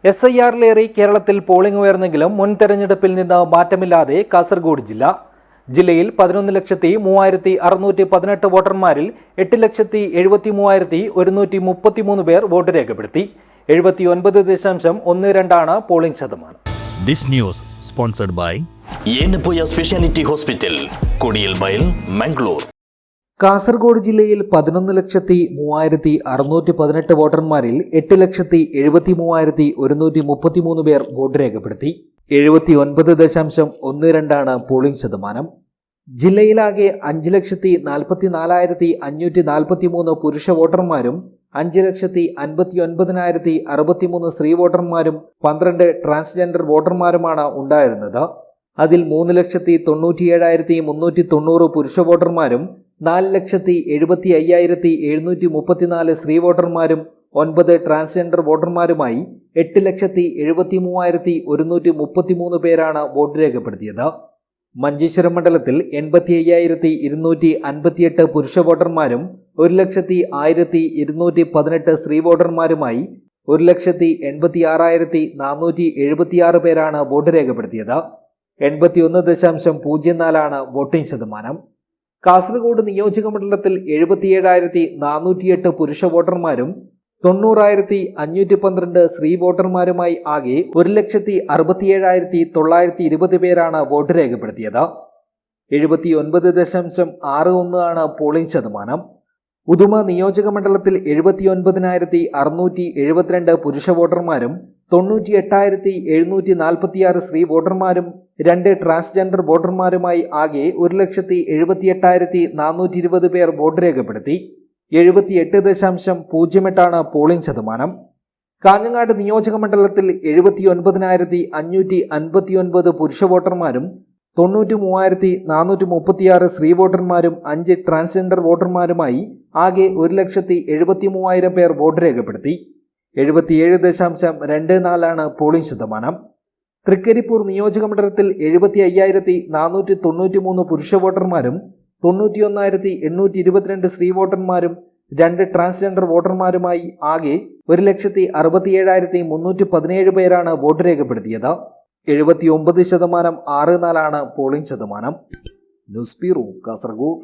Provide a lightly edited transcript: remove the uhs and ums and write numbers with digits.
SIR-ലേറി കേരളത്തിൽ പോളിംഗ് ഉയർന്നെങ്കിലും മുൻ തെരഞ്ഞെടുപ്പിൽ നിന്ന് മാറ്റമില്ലാതെ കാസർഗോഡ് ജില്ല. ജില്ലയിൽ 11,03,618 വോട്ടർമാരിൽ 8,73,133 പേർ വോട്ട് രേഖപ്പെടുത്തി. 79.12% പോളിംഗ് ശതമാനം. This news sponsored by Yenappoya Speciality Hospital, Kodiyalbayal, Mangalore. Kasaragod ജില്ലയിൽ 11,03,618 വോട്ടർമാരിൽ 8,73,133 പേർ വോട്ട് രേഖപ്പെടുത്തി. 79.12% പോളിംഗ് ശതമാനം. ജില്ലയിലാകെ 5,44,543 പുരുഷ വോട്ടർമാരും 5,59,063 സ്ത്രീ വോട്ടർമാരും 12 ട്രാൻസ്ജെൻഡർ വോട്ടർമാരുമാണ് ഉണ്ടായിരുന്നത്. അതിൽ 3,97,390 പുരുഷ വോട്ടർമാരും 4,75,734 സ്ത്രീ വോട്ടർമാരും 9 ട്രാൻസ്ജെൻഡർ വോട്ടർമാരുമായി 8,73,133 പേരാണ് വോട്ട് രേഖപ്പെടുത്തിയത്. മഞ്ചേശ്വരം മണ്ഡലത്തിൽ 85,258 പുരുഷ വോട്ടർമാരും 1,01,218 സ്ത്രീ വോട്ടർമാരുമായി 1,86,476 പേരാണ് വോട്ട് രേഖപ്പെടുത്തിയത്. 81.04% വോട്ടിംഗ് ശതമാനം. കാസർഗോഡ് നിയോജക മണ്ഡലത്തിൽ 77,408 പുരുഷ വോട്ടർമാരും 90,512 സ്ത്രീ വോട്ടർമാരുമായി ആകെ 1,67,920 പേരാണ് വോട്ട് രേഖപ്പെടുത്തിയത്. 79.61% പോളിംഗ് ശതമാനം. ഉദുമ നിയോജക മണ്ഡലത്തിൽ 79,672 പുരുഷ വോട്ടർമാരും 98,746 സ്ത്രീ വോട്ടർമാരും 2 ട്രാൻസ്ജെൻഡർ വോട്ടർമാരുമായി ആകെ 1,78,420 പേർ വോട്ട് രേഖപ്പെടുത്തി. 78.08% പോളിംഗ് ശതമാനം. കാഞ്ഞങ്ങാട് നിയോജക മണ്ഡലത്തിൽ 79,559 പുരുഷ വോട്ടർമാരും 93,436 സ്ത്രീ വോട്ടർമാരും 5 ട്രാൻസ്ജെൻഡർ വോട്ടർമാരുമായി ആകെ 1,73,000 പേർ വോട്ട് രേഖപ്പെടുത്തി. 77.24% പോളിംഗ് ശതമാനം. തൃക്കരിപ്പൂർ നിയോജക മണ്ഡലത്തിൽ 75,493 പുരുഷ വോട്ടർമാരും 91,822 സ്ത്രീ വോട്ടർമാരും 2 ട്രാൻസ്ജെൻഡർ വോട്ടർമാരുമായി ആകെ 1,67,317 പേരാണ് വോട്ട് രേഖപ്പെടുത്തിയത്. 79.64% പോളിംഗ് ശതമാനം. News bureau, Kasaragod.